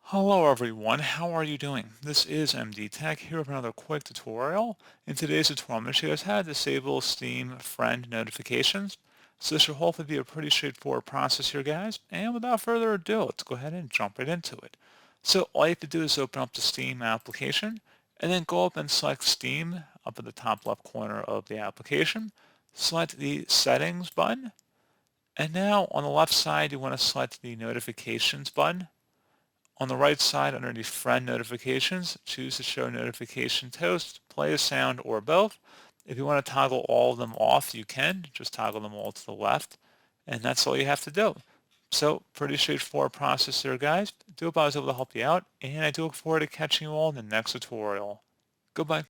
Hello everyone, how are you doing? This is MD Tech here with another quick tutorial. In today's tutorial, I'm going to show you guys how to disable Steam friend notifications. So this should hopefully be a pretty straightforward process here, guys. And without further ado, let's go ahead and jump right into it. So all you have to do is open up the Steam application and then go up and select Steam up at the top left corner of the application. Select the Settings button. And now on the left side, you want to select the Notifications button. On the right side, underneath Friend Notifications, choose to show notification toast, play a sound, or both. If you want to toggle all of them off, you can. Just toggle them all to the left, and that's all you have to do. So, pretty straightforward process there, guys. I do hope I was able to help you out, and I do look forward to catching you all in the next tutorial. Goodbye.